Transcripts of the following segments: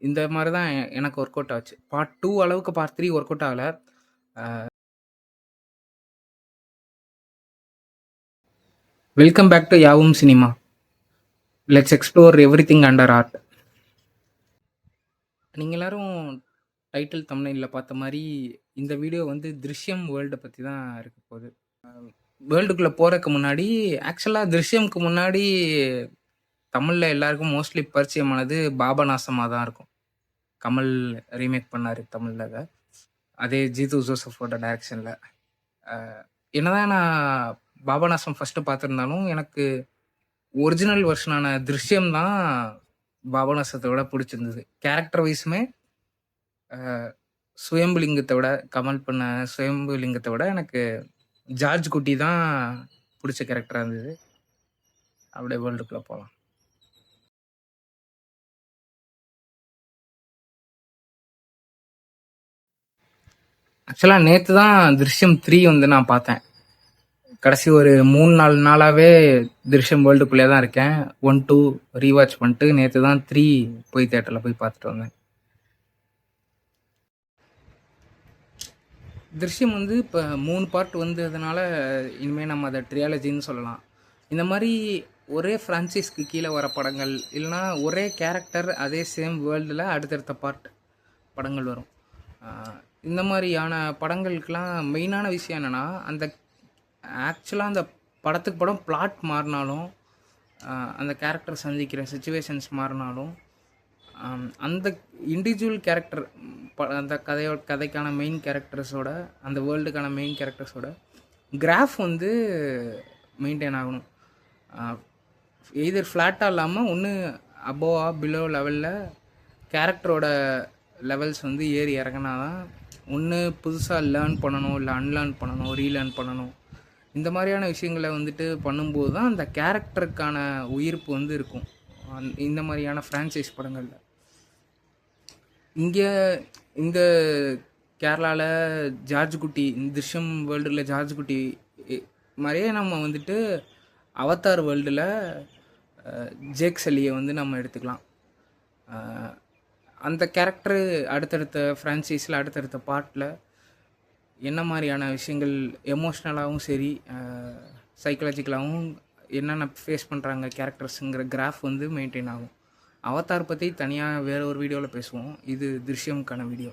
இந்த மாரி தான் எனக்கு ஒர்க் அவுட் ஆச்சு. பார்ட் 2 அளவுக்கு பார்ட் 3 ஒர்க் அவுட் ஆகல. வெல்கம் பேக் டு யாவும் cinema. Let's explore everything under art. நீங்க எல்லாரும் டைட்டில் தம்ப்நெயில்ல பார்த்த மாரி, இந்த வீடியோ வந்து "திருஷ்யம்" வேர்ல்ட பத்தி தான் இருக்க போது. வேர்ல்டுக்குள்ள போறதுக்கு முன்னாடி, ஆக்சுவலா "திருஷ்யம்க்கு" முன்னாடி தமிழ்ல எல்லாருக்கும் மோஸ்ட்லி பரிச்சயமானது பாபநாசமா தான் இருக்கும். கமல் ரீமேக் பண்ணாரு தமிழ்ல அத. அதே ஜீது ஜோசஃபோட டைரக்ஷன்ல. என்னதான் நான் பாபநாசம் ஃபர்ஸ்ட்டு பார்த்திருந்தாலும், எனக்கு ஒரிஜினல் வெர்ஷனான "திருஷ்யம்" தான் பாபநாசத்த விட புடிச்சிருந்தது. கேரக்டர் வைஸுமே சுயம்புலிங்கத்த விட, கமல் பண்ண சுயம்புலிங்கத்த விட எனக்கு ஜார்ஜ் குட்டி தான் புடிச்ச கேரக்டரா இருந்தது. அப்படியே வேர்ல்டுக்குள்ள போலாம். ஆக்சுவலா நேத்து தான் "திருஷ்யம் 3" வந்து நான் பார்த்தேன். கடைசி ஒரு 3, 4 நாளாவே "திருஷ்யம்" வேர்ல்டுக்குள்ளயே தான் இருக்கேன். 1, 2 ரீவாட்ச் பண்ணிட்டு நேத்து தான் 3 போய் தியேட்டர்ல போய் பார்த்துட்டு வந்தேன். "திருஷ்யம்" வந்து இப்ப 3 பார்ட் வந்ததுனால, இனிமே நம்ம அத ட்ரியாலஜின்னு சொல்லலாம். இந்த மாரி ஒரே ஃப்ரான்சைஸ்க்கு கீழ வர படங்கள், இல்லன்னா ஒரே கேரக்டர் அதே சேம் வேர்ல்டுல அடுத்தடுத்த பார்ட் படங்கள் வரும். அ இந்த மாரியான படங்களுக்கெல்லாம் மெயினான விஷயம் என்னன்னா, அந்த ஆக்சுவலா அந்த படத்துக்கு படம் பிளாட் மாறுனாலும், அந்த கேரக்டர் சந்திக்கிற சிச்சுவேஷன்ஸ் மாறுனாலும், அந்த இண்டிவிஜுவல் கேரக்டர் அந்த கதைக்கான மெயின் கேரக்டர்ஸோட, அந்த வேர்ல்டுக்கான மெயின் கேரக்டர்ஸோட கிராஃப் வந்து மெயின்டெயின் ஆகணும். எய்தர் ஃப்ளாட்டாக இல்லாமல் ஒன்று அபோவா பிலோ லெவலில் கேரக்டரோட லெவல்ஸ் வந்து ஏறி இறங்கினா தான் ஒன்று புதுசாக லேர்ன் பண்ணணும், இல்லை அன்லேர்ன் பண்ணணும், ரீலேர்ன் பண்ணணும். இந்த மாதிரியான விஷயங்களை வந்துட்டு பண்ணும்போது தான் அந்த கேரக்டருக்கான உயிர்ப்பு வந்து இருக்கும் இந்த மாதிரியான ஃப்ரான்ச்சைஸ் படங்களில். இங்கே இந்த கேரளாவில் ஜார்ஜ் குட்டி, இந்த "திருஷ்யம்" வேர்ல்டில் ஜார்ஜ் குட்டி மாதிரியே நம்ம வந்துட்டு அவதார் வேர்ல்டில் ஜேக் சல்லியை வந்து நம்ம எடுத்துக்கலாம். அந்த கேரக்டரு அடுத்தடுத்த ஃப்ரான்ச்சைஸில் அடுத்தடுத்த பார்ட்டில் என்ன மாதிரியான விஷயங்கள் எமோஷ்னலாகவும் சரி, சைக்கலாஜிக்கலாகவும் என்னென்ன ஃபேஸ் பண்ணுறாங்க கேரக்டர்ஸுங்கிற கிராஃப் வந்து மெயின்டைன் ஆகும். அவதார் பற்றி தனியாக வேற ஒரு வீடியோவில் பேசுவோம். இது "திருஷ்யம்க்கான" வீடியோ.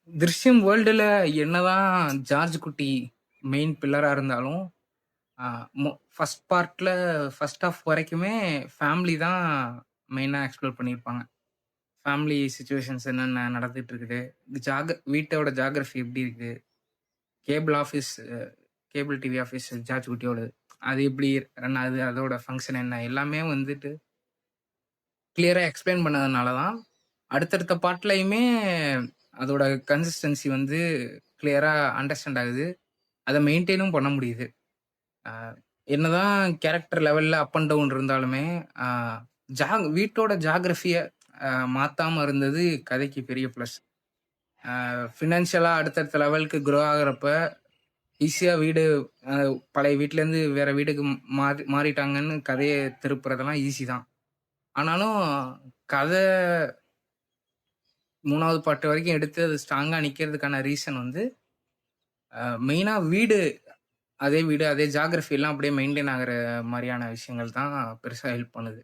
"திருஷ்யம்" வேர்ல்டில் என்னதான் ஜார்ஜ் குட்டி மெயின் பில்லராக இருந்தாலும், ஃபர்ஸ்ட் பார்ட்டில் ஃபர்ஸ்ட் ஹாஃப் வரைக்குமே ஃபேமிலி தான் மெயினாக எக்ஸ்ப்ளோர் பண்ணியிருப்பாங்க. ஃபேமிலி சிச்சுவேஷன்ஸ் என்னென்ன நடந்துட்டு இருக்குது, வீட்டோட ஜாகிரஃபி எப்படி இருக்குது, கேபிள் டிவி ஆஃபீஸ் ஜார்ஜ் குட்டியோடது அது எப்படி ரன் ஆகுது, அதோட ஃபங்க்ஷன் என்ன, எல்லாமே வந்துட்டு கிளியராக எக்ஸ்பிளைன் பண்ணதுனால தான் அடுத்தடுத்த பார்ட்லையுமே அதோட கன்சிஸ்டன்சி வந்து கிளியராக அண்டர்ஸ்டாண்ட் ஆகுது. அதை மெயின்டைனும் பண்ண முடியுது. என்னதான் கேரக்டர் லெவலில் அப் அண்ட் டவுன் இருந்தாலுமே, வீட்டோட ஜாகிரஃபியை மாற்றாமல் இருந்தது கதைக்கு பெரிய ப்ளஸ். ஃபினான்ஷியலாக அடுத்தடுத்த லெவலுக்கு க்ரோ ஆகிறப்ப ஈஸியாக வீடு பழைய வீட்டிலேருந்து வேற வீட்டுக்கு மாறிட்டாங்கன்னு கதையை திருப்புறதெல்லாம் ஈஸி தான். ஆனாலும் கதை 3வது பார்ட் வரைக்கும் எடுத்து அது ஸ்ட்ராங்காக நிற்கிறதுக்கான ரீசன் வந்து மெயினாக வீடு அதே ஜாகிரஃபி எல்லாம் அப்படியே மெயின்டைன் ஆகிற மாதிரியான விஷயங்கள் தான் பெருசாக ஹெல்ப் பண்ணுது.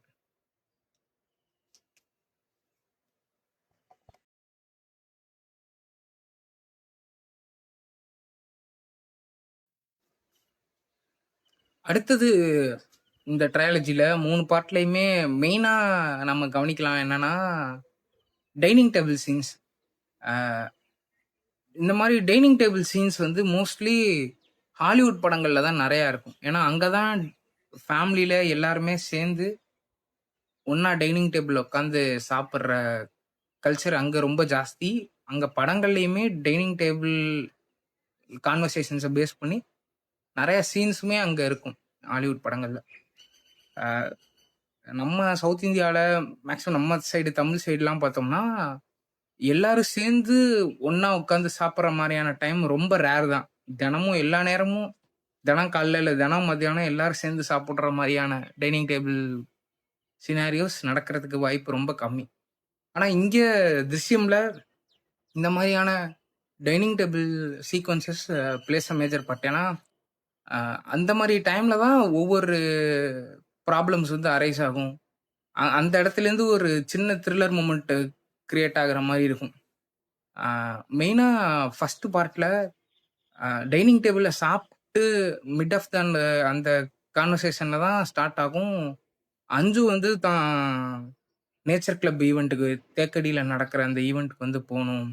அடுத்தது இந்த ட்ரையாலஜியில் 3 பார்ட்லையுமே மெயினாக நம்ம கவனிக்கலாம் என்னன்னா, டைனிங் டேபிள் சீன்ஸ். இந்த மாதிரி டைனிங் டேபிள் சீன்ஸ் வந்து மோஸ்ட்லி ஹாலிவுட் படங்களில் தான் நிறையா இருக்கும். ஏன்னா அங்கே தான் ஃபேமிலியில் எல்லாருமே சேர்ந்து ஒன்றா டைனிங் டேபிள் உட்காந்து சாப்பிட்ற கல்ச்சர் அங்கே ரொம்ப ஜாஸ்தி. அங்கே படங்கள்லையுமே டைனிங் டேபிள் கான்வர்சேஷன்ஸை பேஸ் பண்ணி நிறைய சீன்ஸுமே அங்கே இருக்கும் ஹாலிவுட் படங்களில். நம்ம சவுத் இந்தியாவில் மேக்ஸிமம் நம்ம சைடு தமிழ் சைடுலாம் பார்த்தோம்னா எல்லாரும் சேர்ந்து ஒண்ணா உட்காந்து சாப்பிடுற மாரியான டைம் ரொம்ப ரேர் தான். தினமும் எல்லா நேரமும் தினம் காலைல இல்ல தினம் மத்தியானம் எல்லாரும் சேர்ந்து சாப்பிடுற மாரியான டைனிங் டேபிள் சினாரியோஸ் நடக்கிறதுக்கு வாய்ப்பு ரொம்ப கம்மி. ஆனா இங்க "திருஷ்யம்ல" இந்த மாரியான dining table sequences place a major part. ஏன்னா, அந்த மாரி டைம்ல தான் ஒவ்வொரு ப்ராப்ளம்ஸ் வந்து அரைஸ் ஆகும். அந்த இடத்துலேருந்து ஒரு சின்ன த்ரில்லர் மொமெண்ட் கிரியேட் ஆகுற மாரி இருக்கும். மெயினா ஃபர்ஸ்ட் பார்ட்ல டைனிங் டேபிள்ல சாப்பிட்டு மிட் ஆஃப் த அந்த கான்வர்சேஷன்ல தான் ஸ்டார்ட் ஆகும். அஞ்சு வந்து தான் நேச்சர் கிளப் ஈவெண்ட்டுக்கு தேக்கடியில நடக்கிற அந்த ஈவெண்ட்டுக்கு வந்து போணும்.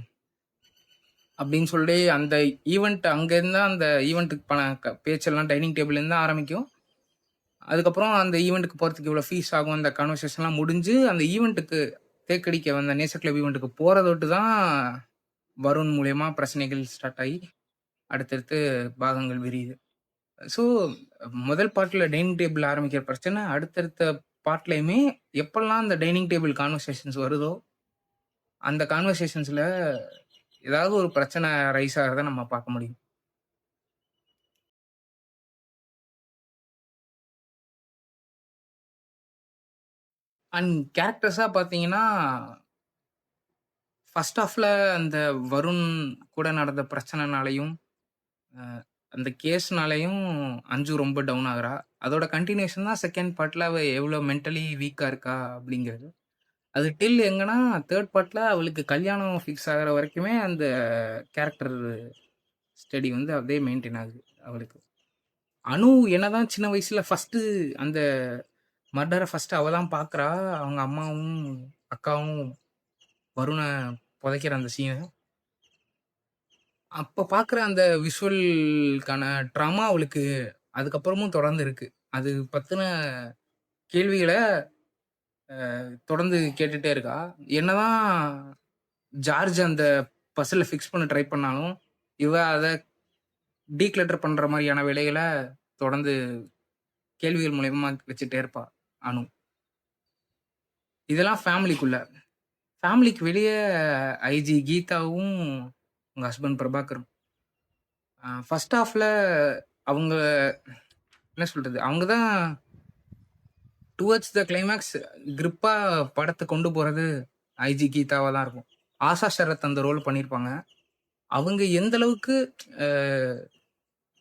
அப்படின்னு சொல்லி அந்த ஈவெண்ட் அங்கேருந்து அந்த ஈவெண்ட்டுக்கு பேச்செல்லாம் டைனிங் டேபிள்லேருந்து தான் ஆரம்பிக்கும். அதுக்கப்புறம் அந்த ஈவெண்ட்டுக்கு போகிறதுக்கு இவ்வளோ ஃபீஸ் ஆகும், அந்த கான்வர்சேஷன்லாம் முடிஞ்சு அந்த ஈவெண்ட்டுக்கு தேக்கடிக்க வந்த நேச்சர் கிளப் ஈவெண்ட்டுக்கு போகிறத விட்டு தான் வருண் மூலியமா பிரச்சனைகள் ஸ்டார்ட் ஆகி அடுத்தடுத்து பாகங்கள் விரியுது. ஸோ முதல் பார்ட்டில் டைனிங் டேபிள் ஆரம்பிக்கிற பிரச்சனை அடுத்தடுத்த பார்ட்லையுமே எப்பெல்லாம் அந்த டைனிங் டேபிள் கான்வர்சேஷன்ஸ் வருதோ அந்த கான்வர்சேஷன்ஸில் ஏதாவது ஒரு பிரச்சனை ரைஸ் ஆகிறத நம்ம பார்க்க முடியும். அண்ட் கேரக்டர்ஸாக பார்த்தீங்கன்னா ஃபர்ஸ்ட் ஹாஃப்ல அந்த வருண் கூட நடந்த பிரச்சனைனாலையும் அந்த கேஸ்னாலையும் அஞ்சு ரொம்ப டவுன் ஆகுறா. அதோட கண்டினியூஷன் தான் செகண்ட் பார்ட்ல அவள் எவ்வளோ மென்டலி வீக்காக இருக்கா அப்படிங்கிறது. அது டில் எங்கன்னா தேர்ட் பார்ட்ல அவளுக்கு கல்யாணம் ஃபிக்ஸ் ஆகிற வரைக்குமே அந்த கேரக்டர் ஸ்டடி வந்து அப்படியே மெயின்டைன் ஆகுது அவளுக்கு. அனு என்னதான் சின்ன வயசுல ஃபர்ஸ்ட் அந்த மர்டரை ஃபர்ஸ்ட் அவ தான் பார்க்குறா. அவங்க அம்மாவும் அக்காவும் வருணை புதைக்கிற அந்த சீனை அப்போ பார்க்குற அந்த விஷுவல்கான ட்ராமா அவளுக்கு அதுக்கப்புறமும் தொடர்ந்து இருக்கு. அது பற்றின கேள்விகளை தொடர்ந்து கேட்டுட்டே இருக்கா. என்னதான் ஜார்ஜ் அந்த பசிலை ஃபிக்ஸ் பண்ண ட்ரை பண்ணாலும் இவ அதை டீக்ளட்டர் பண்ணுற மாதிரியான வேலைகளை தொடர்ந்து கேள்விகள் மூலயமா வச்சுட்டே இருப்பா அனு. இதெல்லாம் ஃபேமிலிக்குள்ள. ஃபேமிலிக்கு வெளியே ஐஜி கீதாவும் உங்கள் ஹஸ்பண்ட் பிரபாகரும் ஃபர்ஸ்ட் ஹாஃப்ல அவங்க என்ன சொல்றது அவங்க தான் டுவர்ட்ஸ் த கிளைமேக்ஸ் கிரிப்பாக படத்தை கொண்டு போகிறது ஐஜி கீதாவாக தான் இருக்கும். ஆஷா சரத் அந்த ரோல் பண்ணியிருப்பாங்க. அவங்க எந்த அளவுக்கு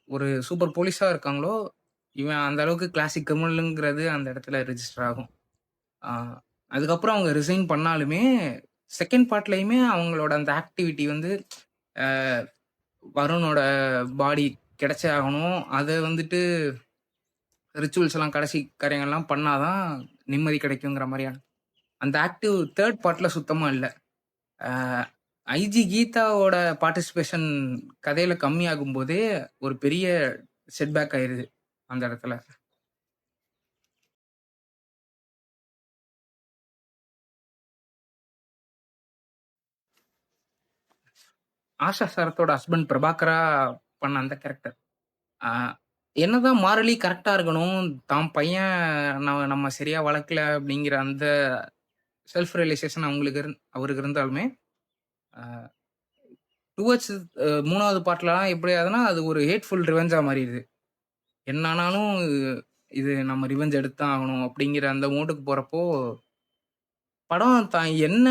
ஒரு சூப்பர் போலீஸாக இருக்காங்களோ இவன் அந்த அளவுக்கு கிளாசிக் கிரிமினலுங்கிறது அந்த இடத்துல ரெஜிஸ்டர் ஆகும். அதுக்கப்புறம் அவங்க ரிசைன் பண்ணாலுமே செகண்ட் பார்ட்லையுமே அவங்களோட அந்த ஆக்டிவிட்டி வந்து வருணோட பாடி கிடைச்சே ஆகணும். அதை வந்துட்டு ரிச்சுவல்ஸ் எல்லாம் கடைசி காரியங்கள்லாம் பண்ணாதான் நிம்மதி கிடைக்குங்கிற மாதிரியான அந்த ஆக்டிவ் தேர்ட் பார்ட்டில் சுத்தமாக இல்லை. ஐஜி கீதாவோட பார்ட்டிசிபேஷன் கதையில் கம்மியாகும் போதே ஒரு பெரிய செட்பேக் ஆயிடுது அந்த இடத்துல. ஆஷா சரத்தோட ஹஸ்பண்ட் பிரபாகரா பண்ண அந்த கேரக்டர் என்னதான் மாரலி கரெக்டாக இருக்கணும், தான் பையன் நம்ம சரியாக வளர்க்கல அப்படிங்கிற அந்த செல்ஃப் ரியலைசேஷன் அவருக்கு இருந்தாலுமே டுவர்ட்ஸ் மூணாவது பார்ட்லலாம் எப்படி ஆகுதுன்னா அது ஒரு ஹேட்ஃபுல் ரிவெஞ்சாக மாறிடுது. என்னானாலும் இது நம்ம ரிவெஞ்ச் எடுத்தான் ஆகணும் அப்படிங்கிற அந்த மோட்டுக்கு போகிறப்போ படம் தான் என்ன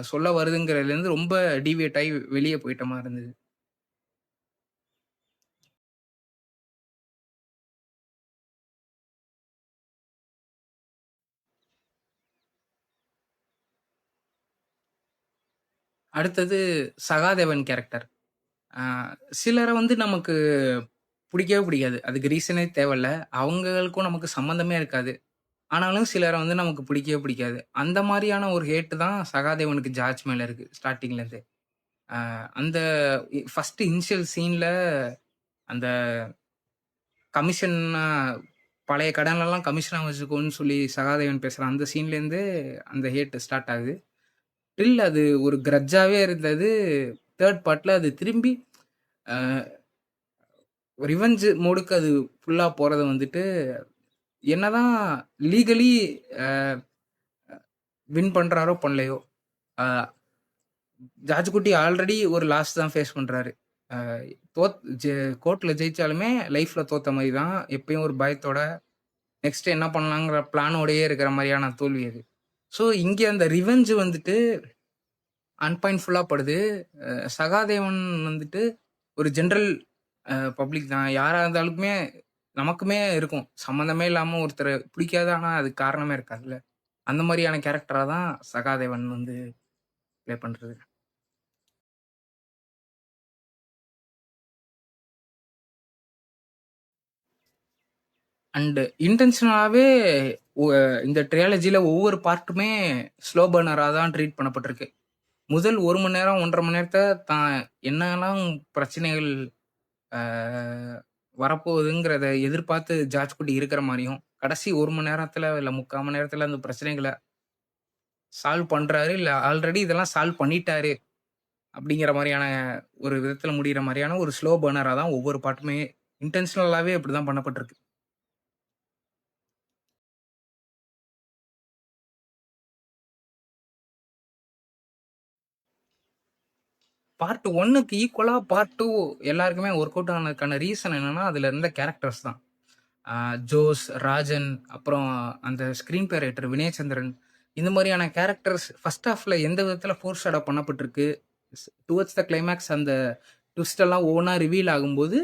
சொல்ல வருதுங்கிறதுலேருந்து ரொம்ப டீவியேட் ஆகி வெளியே போயிட்ட மாதிரி இருந்தது. அடுத்தது சகாதேவன் கேரக்டர். சிலரை வந்து நமக்கு பிடிக்கவே பிடிக்காது. அதுக்கு ரீசனே தேவையில்ல. அவங்களுக்கும் நமக்கு சம்மந்தமே இருக்காது. ஆனாலும் சிலரை வந்து நமக்கு பிடிக்கவே பிடிக்காது. அந்த மாதிரியான ஒரு ஹேட்டு தான் சகாதேவனுக்கு ஜார்ஜ் மேல இருக்கு ஸ்டார்ட்டிங்லேருந்தே. அந்த ஃபர்ஸ்ட் இனிஷியல் சீன்ல அந்த கமிஷன் பழைய கடன்லாம் கமிஷனாக வச்சுக்கோன்னு சொல்லி சகாதேவன் பேசுகிற அந்த சீன்லேருந்து அந்த ஹேட் ஸ்டார்ட் ஆகுது. டில் அது ஒரு கிரட்ஜாகவே இருந்தது. தேர்ட் பார்ட்டில் அது திரும்பி ரிவெஞ்ச் மோடுக்கு அது ஃபுல்லாக போகிறது வந்துட்டு என்னதான் லீகலி வின் பண்ணுறாரோ பண்ணலையோ ஜார்ஜ் குட்டி ஆல்ரெடி ஒரு லாஸ் தான் ஃபேஸ் பண்றாரு. அ தோத் ஜெ கோர்ட்ல ஜெயிச்சாலுமே லைஃப்ல தோத்த மாரி தான். எப்பயும் ஒரு பயத்தோட நெக்ஸ்ட் என்ன பண்ணலாங்கிற பிளானோடயே இருக்கிற மாரியான தோல்வி அது. ஸோ இங்க அந்த ரிவெஞ்ச் வந்துட்டு அன்பாயிண்ட்ஃபுல்லா படுது. சகாதேவன் வந்துட்டு ஒரு ஜெனரல் பப்ளிக் தான். யாரா இருந்தாலுமே நமக்குமே இருக்கும். சம்மந்தமே இல்லாம ஒருத்தர பிடிக்காது. ஆனா அதுக்கு காரணமே இருக்காதுல்ல. அந்த மாரியான கேரக்டரா தான் சகாதேவன் வந்து ப்ளே பண்றது. அண்ட் இன்டென்ஷனலாவே ஒ இந்த ட்ரியாலஜில ஒவ்வொரு பார்ட்டுமே ஸ்லோ பர்னரா தான் ட்ரீட் பண்ணப்பட்டிருக்கு. முதல் 1 மணி நேரம், 1 1/2 மணி நேரத்த தான் என்னலாம் பிரச்சனைகள் அ வரப்போகுதுங்கிறத எதிர்பார்த்து ஜார்ஜ் குட்டி இருக்கிற மாரியும், கடைசி 1 மணி நேரத்துல இல்ல 3/4 மணி நேரத்துல அந்த பிரச்சனைகள சால்வ் பண்றாரு. இல்ல ஆல்ரெடி இதெல்லாம் சால்வ் பண்ணிட்டாரு. அப்படிங்கிற மாரியான ஒரு விதத்துல முடியிற மாரியான ஒரு ஸ்லோ பர்னரா தான் ஒவ்வொரு பார்ட்டுமே இன்டென்ஷனலாவே அப்படிதான் பண்ணப்பட்டிருக்கு. பார்ட் 1க்கு ஈக்குவலா பார்ட் 2 எல்லாருக்குமே ஒர்க் அவுட் ஆனதுக்கான ரீசன் என்னன்னா, அதுல இருந்த கேரக்டர்ஸ் தான். ஜோஸ், ராஜன், அப்புறம் அந்த ஸ்க்ரீன் பிளே ரைட்டர் வினயச்சந்திரன், இந்த மாரியான கேரக்டர்ஸ் ஃபர்ஸ்ட் ஹாஃப்ல எந்த விதத்துல ஃபோர் ஷேடோ பண்ணப்பட்டிருக்கு. டுவர்ட்ஸ் த கிளைமாக்ஸ் அந்த ட்விஸ்ட் எல்லாம் ஒவ்வொன்னா ரிவீல் ஆகும்போது,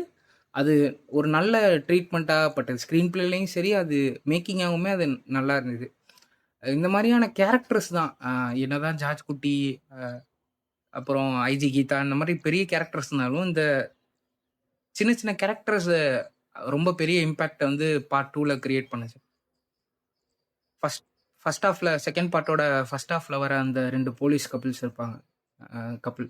அது ஒரு நல்ல ட்ரீட்மெண்ட்டா பட்டது. ஸ்க்ரீன் பிளேலயும் சரி, அது மேக்கிங்காவுமே அது நல்லா இருந்தது. இந்த மாரியான கேரக்டர்ஸ் தான். என்னதான் ஜார்ஜ் குட்டி, அப்புறம் ஐஜி கீதா இந்த மாரி பெரிய கேரக்டர்ஸ்னாலும், இந்த சின்ன சின்ன கேரக்டர்ஸ் ரொம்ப பெரிய இம்பாக்ட்ட வந்து பார்ட் 2ல கிரியேட் பண்ணுச்சு. ஃபர்ஸ்ட் ஃபர்ஸ்ட் ஹாஃப்ல செகண்ட் பார்ட்டோட ஃபர்ஸ்ட் ஹாஃப்ல வர அந்த 2 போலீஸ் கப்பிள்ஸ் இருப்பாங்க. கப்பிள்.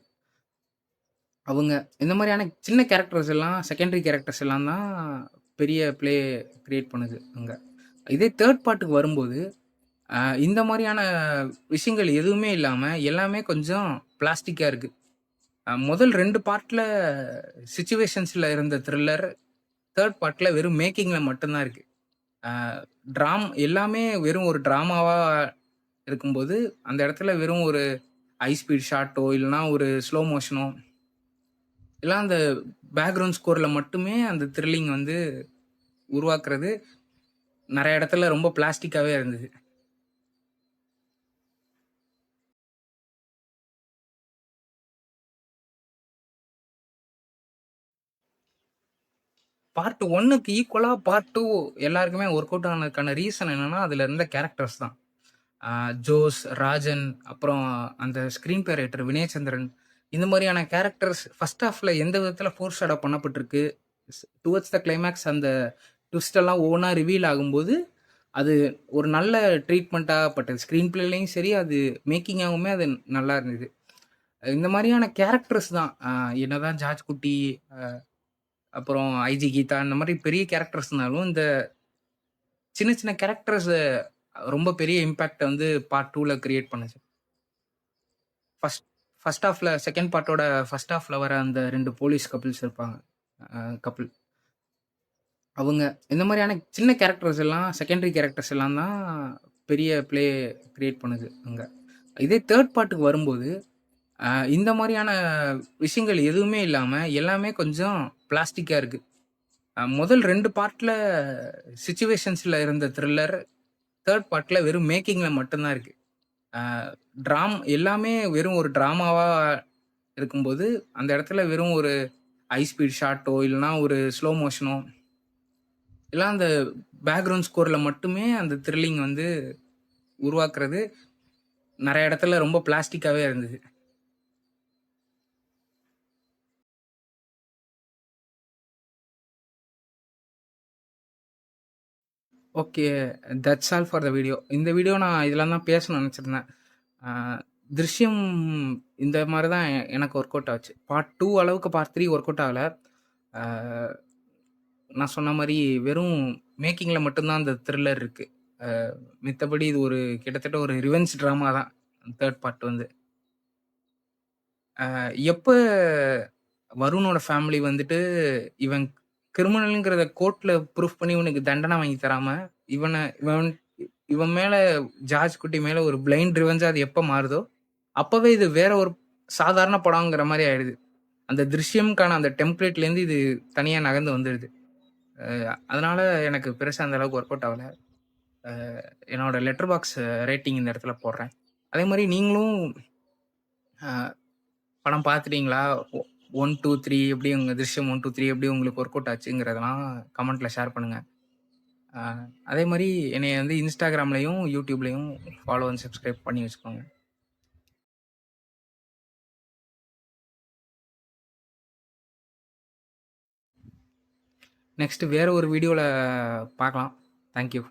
அவங்க இந்த மாரியான சின்ன கேரக்டர்ஸ் எல்லாம் செகண்டரி கேரக்டர்ஸ் எல்லாம் தான் பெரிய ப்ளே கிரியேட் பண்ணுது அங்க. இதே தேர்ட் பார்ட்டுக்கு வரும்போது, இந்த மாரியான விஷயங்கள் எதுவுமே இல்லாம, எல்லாமே கொஞ்சம் பிளாஸ்டிக்கா இருக்கு. முதல் 2 பார்ட்ல சிச்சுவேஷன்ஸ்ல இருந்த த்ரில்லர், தேர்ட் பார்ட்ல வெறும் மேக்கிங்ல மட்டும் தான் இருக்கு. அ எல்லாமே வெறும் ஒரு டிராமாவா இருக்கும்போது, அந்த இடத்துல வெறும் ஒரு ஹை ஸ்பீட் ஷாட்டோ, இல்லன்னா ஒரு ஸ்லோ மோஷனோ, இல்ல அந்த பேக்கிரவுண்ட் ஸ்கோர்ல மட்டுமே அந்த த்ரில்லிங் வந்து உருவாக்குறது, நெறைய இடத்துல ரொம்ப பிளாஸ்டிக்காவே இருந்தது. பார்ட் 1க்கு ஈக்குவலா பார்ட் 2 எல்லாருக்குமே ஒர்க் அவுட் ஆனதுக்கான ரீசன் என்னன்னா, அதுல இருந்த கேரக்டர்ஸ் தான். ஜோஸ், ராஜன், அப்புறம் அந்த ஸ்க்ரீன் பிளே ரைட்டர் வினயச்சந்திரன், இந்த மாரியான கேரக்டர்ஸ் ஃபர்ஸ்ட் ஹாஃப்ல எந்த விதத்துல ஃபோர் ஷேடோ பண்ணப்பட்டிருக்கு. டுவர்ட்ஸ் த கிளைமாக்ஸ் அந்த ட்விஸ்ட் எல்லாம் ஒவ்வொன்னா ரிவீல் ஆகும்போது, அது ஒரு நல்ல ட்ரீட்மெண்ட்டா பட்டது. ஸ்க்ரீன் பிளேலயும் சரி, அது மேக்கிங்காவுமே அது நல்லா இருந்தது. இந்த மாரியான கேரக்டர்ஸ் தான். என்னதான் ஜார்ஜ் குட்டி, அப்புறம் ஐஜி கீதா இந்த மாரி பெரிய கேரக்டர்ஸ்னாலும், இந்த சின்ன சின்ன கேரக்டர்ஸ் ரொம்ப பெரிய இம்பாக்ட்ட வந்து பார்ட் 2ல கிரியேட் பண்ணுச்சு. ஃபர்ஸ்ட் ஃபர்ஸ்ட் ஹாஃப்ல செகண்ட் பார்ட்டோட ஃபர்ஸ்ட் ஹாஃப்ல வர அந்த 2 போலீஸ் கப்பிள்ஸ் இருப்பாங்க. கப்பிள். அவங்க இந்த மாரியான சின்ன கேரக்டர்ஸ் எல்லாம் செகண்டரி கேரக்டர்ஸ் எல்லாம் தான் பெரிய ப்ளே கிரியேட் பண்ணுது அங்க. இதே தேர்ட் பார்ட்டுக்கு வரும்போது, இந்த மாரியான விஷயங்கள் எதுவுமே இல்லாம, எல்லாமே கொஞ்சம் பிளாஸ்டிக்கா இருக்கு. முதல் 2 பார்ட்ல சிச்சுவேஷன்ஸ்ல இருந்த த்ரில்லர், தேர்ட் பார்ட்ல வெறும் மேக்கிங்ல மட்டும் தான் இருக்கு. அ எல்லாமே வெறும் ஒரு டிராமாவா இருக்கும்போது, அந்த இடத்துல வெறும் ஒரு ஹை ஸ்பீட் ஷாட்டோ, இல்லன்னா ஒரு ஸ்லோ மோஷனோ, இல்ல அந்த பேக்கிரவுண்ட் ஸ்கோர்ல மட்டுமே அந்த த்ரில்லிங் வந்து உருவாக்குறது, நெறைய இடத்துல ரொம்ப பிளாஸ்டிக்காவே இருந்தது. Okay. That's all for the video. இந்த வீடியோ நான் இதெல்லாம் தான் பேசணும்னு நெனச்சிருந்தேன். அ "திருஷ்யம்" இந்த மாரி தான் எனக்கு ஒர்க் அவுட் ஆச்சு. பார்ட் 2 அளவுக்கு பார்ட் 3 ஒர்க் அவுட் ஆகல. அ நான் சொன்ன மாரி வெறும் மேக்கிங்ல மட்டும் தான் அந்த த்ரில்லர் இருக்கு. மித்தபடி இது ஒரு கிட்டத்தட்ட ஒரு ரிவெஞ்ச் ட்ராமா தான். தேர்ட் பார்ட் வந்து. எப்ப வருணோட ஃபேமிலி வந்துட்டு, இவன் கிரிமினல்ங்கிறத கோர்ட்ல ப்ரூஃப் பண்ணி இவனுக்கு தண்டனை வாங்கி தராம, இவன இவன் இவன் மேல ஜார்ஜ் குட்டி மேல ஒரு பிளைண்ட் ரிவெஞ்சா அது எப்ப மாறுதோ, அப்போவே இது வேற ஒரு சாதாரண படங்கிற மாதிரி ஆயிடுது. அந்த திருஷ்யம்க்கான அந்த டெம்ப்ளேட்லேருந்து இது தனியாக நகர்ந்து வந்துடுது. அதனால எனக்கு பெருசாக அந்த அளவுக்கு ஒர்க் அவுட் ஆகலை. என்னோட லெட்டர் பாக்ஸ் ரேட்டிங் இந்த இடத்துல போடுறேன். அதே மாதிரி நீங்களும் படம் பார்த்துட்டீங்களா? 1, 2, 3 எப்படி உங்கள் திருஷ்யம் 1, 2, 3 எப்படி உங்களுக்கு ஒர்க் அவுட் ஆச்சுங்கிறதெல்லாம் கமெண்ட்டில் ஷேர் பண்ணுங்கள். அதே மாதிரி என்னை வந்து இன்ஸ்டாகிராம்லேயும் யூடியூப்லேயும் ஃபாலோ அண்ட் சப்ஸ்கிரைப் பண்ணி வச்சுக்கோங்க. நெக்ஸ்ட்டு வேறு ஒரு வீடியோவில் பார்க்கலாம். தேங்க்யூ.